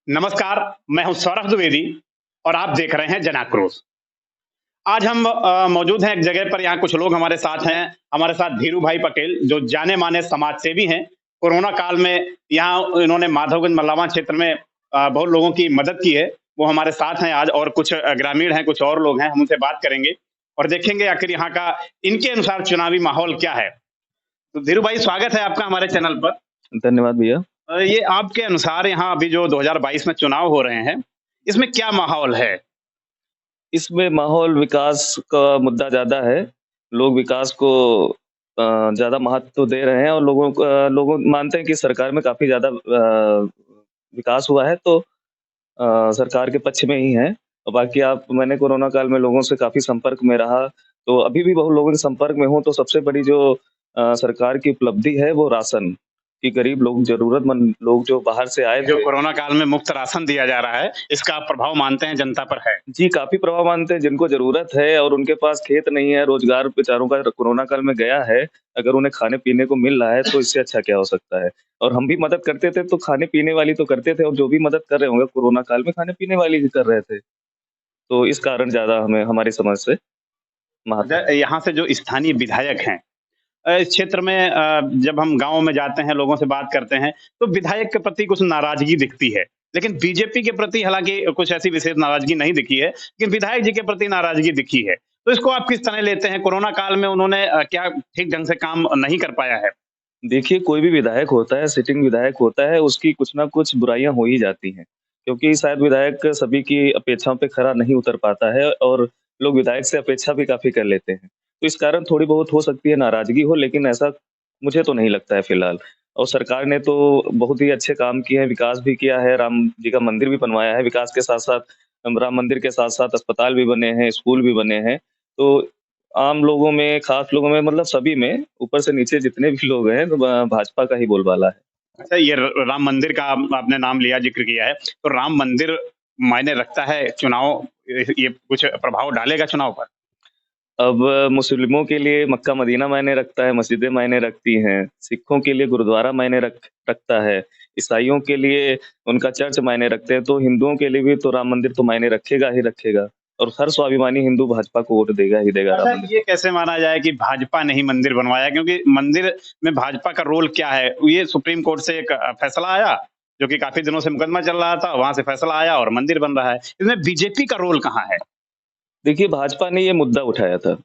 नमस्कार, मैं हूं सौरभ द्विवेदी और आप देख रहे हैं जन आक्रोश। आज हम मौजूद हैं एक जगह पर, यहाँ कुछ लोग हमारे साथ हैं। हमारे साथ धीरू भाई पटेल जो जाने-माने समाज सेवी हैं। कोरोना काल में यहाँ इन्होंने माधवगंज मल्लावा क्षेत्र में बहुत लोगों की मदद की है। वो हमारे साथ हैं आज और कुछ ग्रामीण हैं, कुछ और लोग हैं। हम उनसे बात करेंगे और देखेंगे आखिर यहाँ का इनके अनुसार चुनावी माहौल क्या है। तो धीरू भाई, स्वागत है आपका हमारे चैनल पर। धन्यवाद भैया। ये आपके अनुसार यहाँ अभी जो 2022 में चुनाव हो रहे हैं, इसमें क्या माहौल है? इसमें माहौल विकास का मुद्दा ज़्यादा है। लोग विकास को ज़्यादा महत्व दे रहे हैं और लोग मानते हैं कि सरकार में काफ़ी ज़्यादा विकास हुआ है, तो सरकार के पक्ष में ही हैं। और बाकी मैंने कोरोना काल में लोगों से काफ़ी संपर्क में रहा, तो अभी भी बहुत लोगों के संपर्क में हूँ, तो सबसे बड़ी जो सरकार की उपलब्धि है वो राशन, कि गरीब लोग, ज़रूरतमंद लोग जो बाहर से आए जो थे। कोरोना काल में मुफ्त राशन दिया जा रहा है, इसका आप प्रभाव मानते हैं जनता पर है? जी, काफ़ी प्रभाव मानते हैं, जिनको ज़रूरत है और उनके पास खेत नहीं है, रोज़गार बेचारों का कोरोना काल में गया है, अगर उन्हें खाने-पीने को मिल रहा है, तो इससे अच्छा क्या हो सकता है? और हम भी मदद करते थे, तो खाने-पीने वाली तो करते थे, और जो भी मदद कर रहे होंगे कोरोना काल में, खाने-पीने वाली ही कर रहे थे। तो इस कारण ज़्यादा हमें हमारी समझ से महत्व है। यहाँ से जो स्थानीय विधायक हैं, इस क्षेत्र में जब हम गाँव में जाते हैं, लोगों से बात करते हैं, तो विधायक के प्रति कुछ नाराज़गी दिखती है। लेकिन बीजेपी के प्रति हालाँकि कुछ ऐसी विशेष नाराज़गी नहीं दिखी है, लेकिन विधायक जी के प्रति नाराज़गी दिखी है। तो इसको आप किस तरह लेते हैं? कोरोना काल में उन्होंने क्या ठीक ढंग से काम नहीं कर पाया है? देखिए, कोई भी विधायक होता है, सिटिंग विधायक होता है, उसकी कुछ न कुछ बुराइयाँ हो ही जाती हैं। क्योंकि शायद विधायक सभी की अपेक्षाओं पे खरा नहीं उतर पाता है, और लोग विधायक से अपेक्षा भी काफ़ी कर लेते हैं। तो इस कारण थोड़ी बहुत हो सकती है नाराज़गी हो, लेकिन ऐसा मुझे तो नहीं लगता है फिलहाल। और सरकार ने तो बहुत ही अच्छे काम किए हैं, विकास भी किया है, राम जी का मंदिर भी बनवाया है, विकास के साथ-साथ राम मंदिर के साथ-साथ अस्पताल भी बने हैं, स्कूल भी बने हैं। तो आम लोगों में, खास लोगों में, मतलब सभी में, ऊपर से नीचे जितने भी लोग हैं, तो भाजपा का ही बोलबाला है। अच्छा, ये राम मंदिर का आपने नाम लिया, ज़िक्र किया है, तो राम मंदिर मायने रखता है चुनाव, ये कुछ प्रभाव डालेगा चुनाव पर? अब मुस्लिमों के लिए मक्का मदीना मायने रखता है, मस्जिदें मायने रखती हैं, सिखों के लिए गुरुद्वारा मायने रखता है, ईसाइयों के लिए उनका चर्च मायने रखते हैं, तो हिंदुओं के लिए भी तो राम मंदिर तो मायने रखेगा ही रखेगा। और हर स्वाभिमानी हिंदू भाजपा को वोट देगा ही देगा राम अच्छा, मंदिर ये को। कैसे माना जाए कि भाजपा ने ही मंदिर बनवाया? क्योंकि मंदिर में भाजपा का रोल क्या है? ये सुप्रीम कोर्ट से एक फैसला आया, जो कि काफ़ी दिनों से मुकदमा चल रहा था, वहाँ से फैसला आया और मंदिर बन रहा है। इसमें बीजेपी का रोल कहाँ है? देखिए, भाजपा ने ये मुद्दा उठाया था,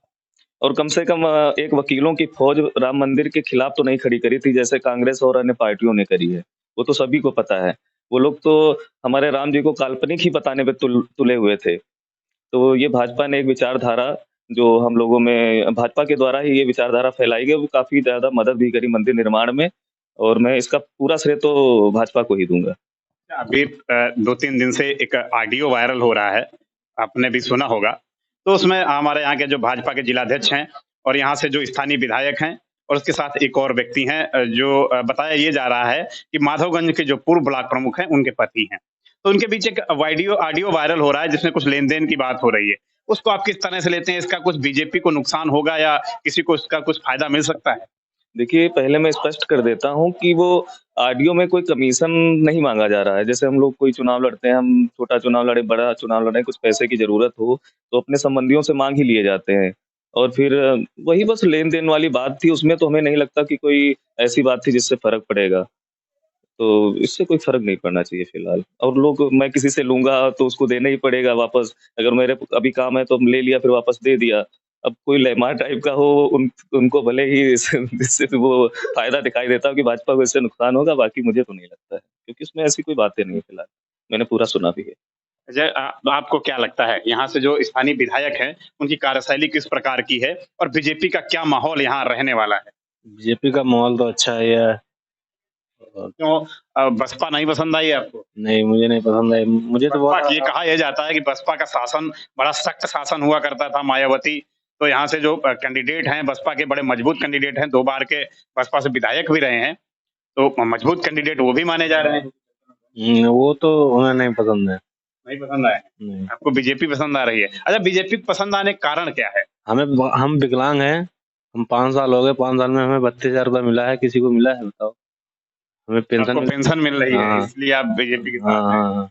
और कम से कम एक वकीलों की फ़ौज राम मंदिर के खिलाफ तो नहीं खड़ी करी थी, जैसे कांग्रेस और अन्य पार्टियों ने करी है। वो तो सभी को पता है। वो लोग तो हमारे राम जी को काल्पनिक ही बताने पे तुले हुए थे। तो ये भाजपा ने एक विचारधारा, जो हम लोगों में भाजपा के द्वारा ही ये विचारधारा फैलाई गई, वो काफ़ी ज़्यादा मदद भी करी मंदिर निर्माण में, और मैं इसका पूरा श्रेय तो भाजपा को ही दूँगा। अभी 2-3 दिन से एक ऑडियो वायरल हो रहा है, आपने भी सुना होगा। तो उसमें हमारे यहाँ के जो भाजपा के जिलाध्यक्ष हैं और यहाँ से जो स्थानीय विधायक हैं और उसके साथ एक और व्यक्ति हैं, जो बताया ये जा रहा है कि माधवगंज के जो पूर्व ब्लॉक प्रमुख हैं, उनके पति हैं। तो उनके बीच एक ऑडियो वायरल हो रहा है जिसमें कुछ लेन-देन की बात हो रही है। उसको आप किस तरह से लेते हैं? इसका कुछ बीजेपी को नुकसान होगा या किसी को इसका कुछ फ़ायदा मिल सकता है? देखिए, पहले मैं स्पष्ट कर देता हूँ कि वो ऑडियो में कोई कमीशन नहीं माँगा जा रहा है। जैसे हम लोग कोई चुनाव लड़ते हैं, हम छोटा चुनाव लड़े, बड़ा चुनाव लड़े, कुछ पैसे की ज़रूरत हो, तो अपने संबंधियों से माँग ही लिए जाते हैं। और फिर वही बस लेन-देन वाली बात थी, उसमें तो हमें नहीं लगता कि कोई ऐसी बात थी जिससे फ़र्क पड़ेगा। तो इससे कोई फ़र्क नहीं पड़ना चाहिए फ़िलहाल। और लोग, मैं किसी से लूँगा तो उसको देना ही पड़ेगा वापस। अगर मेरे अभी काम है तो ले लिया, फिर वापस दे दिया। अब कोई लेमार टाइप का हो, उनको भले ही इससे तो वो फ़ायदा दिखाई देता हो कि भाजपा को इससे नुकसान होगा, बाकी मुझे तो नहीं लगता है। क्योंकि इसमें ऐसी कोई बातें नहीं है फ़िलहाल। मैंने पूरा सुना भी है। अजय, आपको क्या लगता है यहाँ से जो स्थानीय विधायक हैं, उनकी कार्यशैली किस प्रकार की है और बीजेपी का क्या माहौल यहाँ रहने वाला है? बीजेपी का माहौल तो अच्छा ही है। और क्यों बसपा नहीं पसंद आई आपको? नहीं, मुझे नहीं पसंद है। मुझे तो बसपा बहुत की ये कहा यह जाता है कि बसपा का शासन बड़ा सख्त शासन हुआ करता था, मायावती। तो यहाँ से जो कैंडिडेट हैं, बसपा के बड़े मजबूत कैंडिडेट हैं, 2 बार के बसपा से विधायक भी रहे हैं, तो मजबूत कैंडिडेट वो भी माने जा रहे हैं। वो तो हमें नहीं पसंद है। नहीं पसंद आए? नहीं, आपको बीजेपी पसंद आ रही है। अच्छा, बीजेपी पसंद आने का कारण क्या है? हम विकलांग हैं। हम 5 साल हो गए, 5 साल में हमें 32,000 रुपये मिला है। किसी को मिला है बताओ? हमें पेंशन आपको पेंशन मिल रही है, हाँ। इसलिए आप बीजेपी के हाँ, साथ हैं। हाँ, हाँ।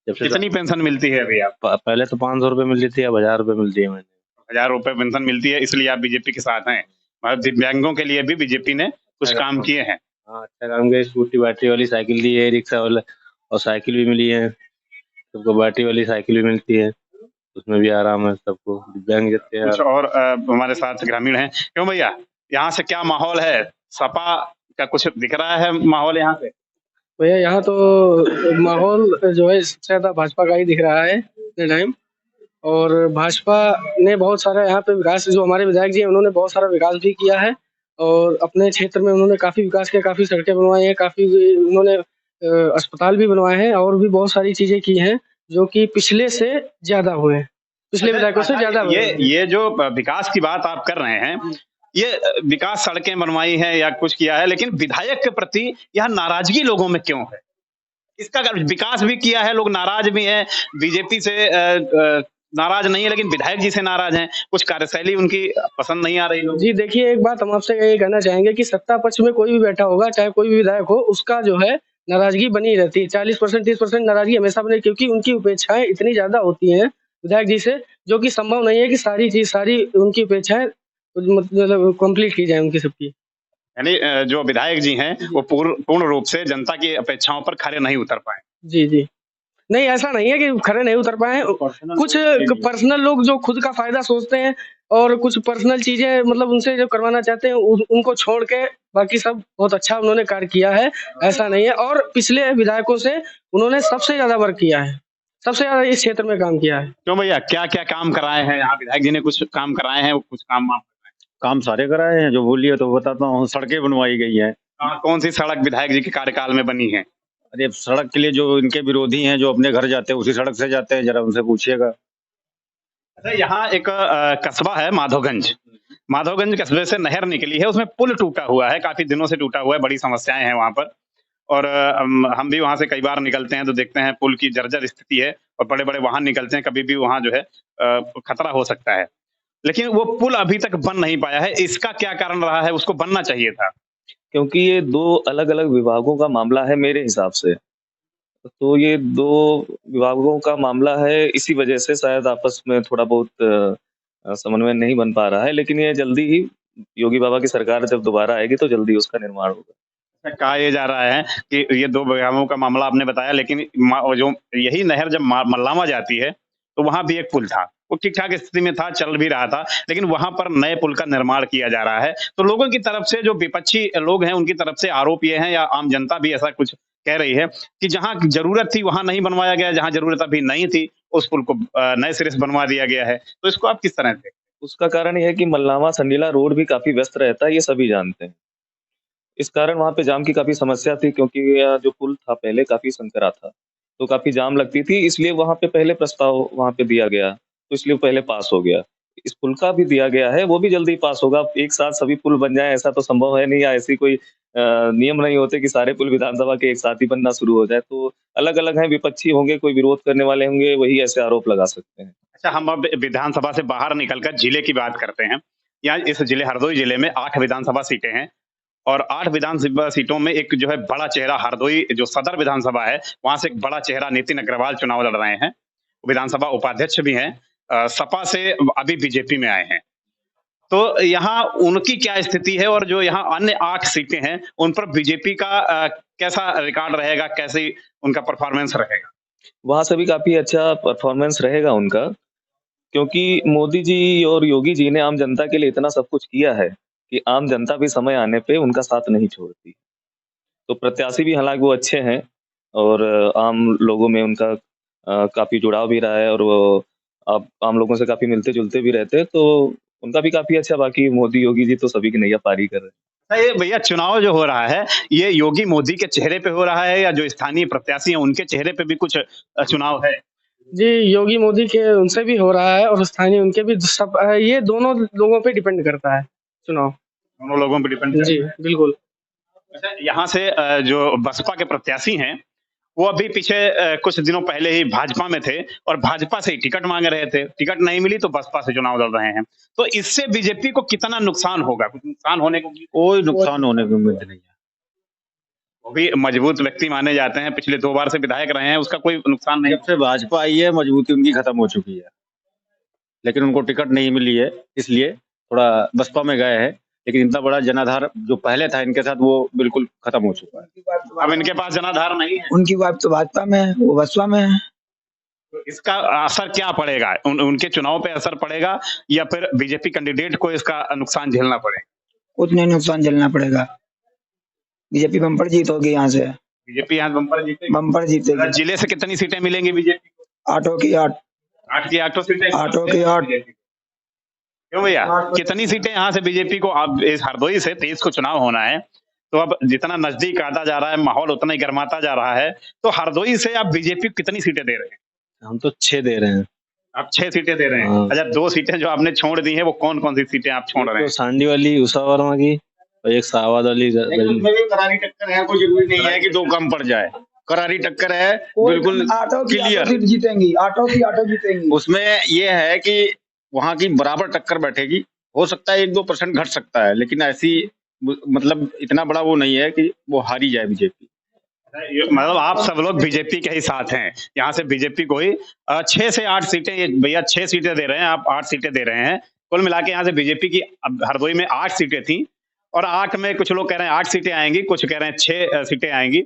जब से कितनी पेंशन मिलती है अभी आप? पहले तो 500 रुपए मिलती थी, अब 1000 रुपए मिलती है महीने। 1000 रुपए पेंशन मिलती है, इसलिए आप बीजेपी के साथ हैं। मतलब दिव्यांगों के लिए भी बीजेपी ने कुछ काम किए हैं। हाँ, अच्छा काम किया। स्कूटी बैटरी वाली साइकिल दी है, रिक्शा वाला, और साइकिल भी मिली है। सबको बैटरी वाली साइकिल भी मिलती है, उसमें भी आराम है सबको। दिव्यांग जितने हैं कुछ और हमारे साथ ग्रामीण हैं। क्यों भैया, यहाँ से क्या माहौल है? सपा का कुछ दिख रहा है माहौल यहाँ से? भैया यहाँ तो माहौल जो है सबसे ज्यादा भाजपा का ही दिख रहा है इतने टाइम। और भाजपा ने बहुत सारा यहाँ पे विकास, जो हमारे विधायक जी हैं उन्होंने बहुत सारा विकास भी किया है। और अपने क्षेत्र में उन्होंने काफी विकास किया, काफी सड़कें बनवाई हैं, काफी उन्होंने अस्पताल भी बनवाए हैं, और भी बहुत सारी चीजें की हैं जो कि पिछले से ज्यादा हुए हैं, पिछले विधायकों से ज्यादा हुए हैं। ये जो विकास की बात आप कर रहे हैं, ये विकास सड़कें बनवाई हैं या कुछ किया है, लेकिन विधायक के प्रति यह नाराजगी लोगों में क्यों है? इसका विकास भी किया है, लोग नाराज भी हैं, बीजेपी से नाराज नहीं है, लेकिन विधायक जी से नाराज हैं। कुछ कार्यशैली उनकी पसंद नहीं आ रही लोग। जी देखिए, एक बात हम आपसे ये कहना चाहेंगे कि सत्ता पक्ष में कोई भी बैठा होगा, चाहे कोई भी विधायक हो, उसका जो है नाराजगी बनी रहती है। 40% 30% नाराजगी हमेशा बनी, क्योंकि उनकी अपेक्षाएं इतनी ज्यादा होती हैं विधायक जी से, जो कि संभव नहीं है कि सारी उनकी अपेक्षाएं मतलब कंप्लीट की जाए उनकी सबकी। यानी जो विधायक जी हैं वो पूर्ण रूप से जनता की अपेक्षाओं पर खरे नहीं उतर पाए। जी, जी। नहीं, ऐसा नहीं है कि खरे नहीं उतर पाए हैं। कुछ पर्सनल लोग जो खुद का फ़ायदा सोचते हैं, और कुछ पर्सनल चीज़ें मतलब उनसे जो करवाना चाहते हैं, उनको छोड़ के बाकी सब बहुत अच्छा उन्होंने कार्य किया है, ऐसा नहीं है। और पिछले विधायकों से उन्होंने सबसे ज़्यादा वर्क किया है, सबसे ज़्यादा इस क्षेत्र में काम किया है। क्यों भैया, क्या-क्या काम कराए हैं यहाँ विधायक जी ने? कुछ काम कराए हैं, कुछ काम आप काम सारे कराए हैं, जो बोलिए तो बताता हूँ। सड़कें बनवाई गई हैं। कौन सी सड़क विधायक जी के कार्यकाल में बनी है? अरे सड़क के लिए जो इनके विरोधी हैं, जो अपने घर जाते हैं उसी सड़क से जाते हैं, जरा उनसे पूछिएगा। अच्छा, यहाँ एक कस्बा है माधोगंज। माधोगंज कस्बे से नहर निकली है, उसमें पुल टूटा हुआ है, काफी दिनों से टूटा हुआ है, बड़ी समस्याएं हैं वहां पर। और हम भी वहां से कई बार निकलते हैं तो देखते हैं पुल की जर्जर स्थिति है, और बड़े बड़े वाहन निकलते हैं, कभी भी वहां जो है खतरा हो सकता है। लेकिन वो पुल अभी तक बन नहीं पाया है, इसका क्या कारण रहा है? उसको बनना चाहिए था। क्योंकि ये 2 अलग-अलग विभागों का मामला है मेरे हिसाब से। तो ये 2 विभागों का मामला है, इसी वजह से शायद आपस में थोड़ा बहुत समन्वय नहीं बन पा रहा है, लेकिन ये जल्दी ही योगी बाबा की सरकार जब दोबारा आएगी तो जल्दी उसका निर्माण होगा। कहा ये जा रहा है कि ये 2 विभागों का मामला आपने बताया, लेकिन जो यही नहर जब मल्लावा जाती है, तो वहां भी एक पुल था, वो ठीक-ठाक स्थिति में था, चल भी रहा था, लेकिन वहां पर नए पुल का निर्माण किया जा रहा है। तो लोगों की तरफ से, जो विपक्षी लोग हैं, उनकी तरफ से आरोप ये है, या आम जनता भी ऐसा कुछ कह रही है कि जहां जरूरत थी वहां नहीं बनवाया गया, जहां जरूरत अभी नहीं थी उस पुल को नए सिरे से बनवा दिया गया है। तो इसको आप किस तरह देखते हैं? उसका कारण ये है कि मल्लावा संडीला रोड भी काफ़ी व्यस्त रहता है, ये सभी जानते हैं। इस कारण वहाँ पे जाम की काफ़ी समस्या थी, क्योंकि जो पुल था पहले काफ़ी संकरा था, तो काफ़ी जाम लगती थी, इसलिए वहाँ पे पहले प्रस्ताव वहाँ पे दिया गया, तो इसलिए पहले पास हो गया। इस पुल का भी दिया गया है, वो भी जल्दी पास होगा। एक साथ सभी पुल बन जाएँ ऐसा तो संभव है नहीं, या ऐसी कोई नियम नहीं होते कि सारे पुल विधानसभा के एक साथ ही बनना शुरू हो जाए। तो अलग-अलग हैं, विपक्षी होंगे, कोई विरोध करने वाले होंगे, वही ऐसे आरोप लगा सकते हैं। अच्छा, हम अब विधानसभा से बाहर निकलकर जिले की बात करते हैं। यहाँ इस जिले हरदोई जिले में 8 विधानसभा सीटें हैं, और 8 विधानसभा सीटों में एक जो है बड़ा चेहरा, हरदोई जो सदर विधानसभा है, वहां से एक बड़ा चेहरा नितिन अग्रवाल चुनाव लड़ रहे हैं। विधानसभा उपाध्यक्ष भी हैं, सपा से अभी बीजेपी में आए हैं। तो यहाँ उनकी क्या स्थिति है, और जो यहाँ अन्य 8 सीटें हैं उन पर बीजेपी का कैसा रिकॉर्ड रहेगा, कैसे उनका परफॉर्मेंस रहेगा? वहाँ से भी काफ़ी अच्छा परफॉर्मेंस रहेगा उनका, क्योंकि मोदी जी और योगी जी ने आम जनता के लिए इतना सब कुछ किया है कि आम जनता भी समय आने पे उनका साथ नहीं छोड़ती। तो प्रत्याशी भी हालाँकि वो अच्छे हैं, और आम लोगों में उनका काफ़ी जुड़ाव भी रहा है, और वो आम लोगों से काफ़ी मिलते-जुलते भी रहते हैं, तो उनका भी काफ़ी अच्छा। बाकी मोदी योगी जी तो सभी की नैया पार ही कर रहे हैं। अच्छा, ये भैया चुनाव जो हो रहा है, ये योगी मोदी के चेहरे पे हो रहा है, या जो स्थानीय प्रत्याशी हैं उनके चेहरे पे भी कुछ चुनाव है? जी, योगी मोदी के उनसे भी हो रहा है, और स्थानीय उनके भी सब ये दोनों लोगों पे डिपेंड करता है चुनाव। दोनों लोगों पे डिपेंड करता जी, है। बिल्कुल। अच्छा, यहाँ से जो बसपा के प्रत्याशी हैं, वो अभी पीछे कुछ दिनों पहले ही भाजपा में थे, और भाजपा से ही टिकट मांग रहे थे, टिकट नहीं मिली तो बसपा से चुनाव लड़ रहे हैं। तो इससे बीजेपी को कितना नुकसान होगा? कुछ नुकसान होने को कोई नुकसान होने की उम्मीद नहीं है। वो भी मजबूत व्यक्ति माने जाते हैं, पिछले 2 बार से विधायक रहे हैं, उसका कोई नुकसान नहीं। जब से भाजपा आई है मजबूती उनकी खत्म हो चुकी है, लेकिन उनको टिकट नहीं मिली है, इसलिए थोड़ा बसपा में गए हैं। लेकिन इतना बड़ा जनाधार जो पहले था इनके साथ, वो बिल्कुल खत्म हो चुका है। अब इनके पास जनाधार नहीं है। उनकी बात तो भाजपा में है, वो बसपा में है। तो इसका असर क्या पड़ेगा? उनके चुनाव पे असर पड़ेगा या फिर बीजेपी कैंडिडेट को इसका नुकसान झेलना पड़ेगा? कुछ नहीं नुकसान झेलना पड़ेगा। बीजेपी बम्पर जीत होगी यहाँ से, बीजेपी यहाँ बम्पर जीतेगी। बम्पर जीतेगी। जिले से कितनी सीटें मिलेंगी बीजेपी को? 8 की 8। 8 की 8 सीटें। 8 की 8। क्यों भैया, कितनी सीटें यहाँ से बीजेपी को? अब इस हरदोई से 23 को चुनाव होना है, तो अब जितना नजदीक आता जा रहा है, माहौल उतना ही गर्माता जा रहा है, तो हरदोई से आप बीजेपी को कितनी सीटें दे रहे हैं? हम तो 6 दे रहे हैं। आप 6 सीटें दे रहे हैं। हाँ। अच्छा, 2 सीटें जो आपने छोड़ दी हैं, वो कौन कौन सी सीटें आप छोड़ रहे हैं? तो सांडी वाली उषा वर्मा की और एक शाहबाद वाली करारी टक्कर है, कोई जरूरी नहीं है कि 2 कम पड़ जाए। करारी टक्कर है, बिल्कुल 8 की 8 क्लियर। सीट जीतेंगी, 8 की 8 जीतेंगी। उसमें ये है कि वहां की बराबर टक्कर बैठेगी। हो सकता है 1-2% घट सकता है, लेकिन ऐसी मतलब इतना बड़ा वो नहीं है कि वो हारी जाए बीजेपी। मतलब आप सब लोग बीजेपी के ही साथ हैं, यहाँ से बीजेपी को ही 6 से 8 सीटें, ये भैया 6 सीटें दे रहे हैं, आप 8 सीटें दे रहे हैं। कुल मिला के यहाँ से बीजेपी की अब हरदोई में 8 सीटें थी, और 8 में कुछ लोग कह रहे हैं 8 सीटें आएंगी, कुछ कह रहे हैं 6 सीटें आएंगी।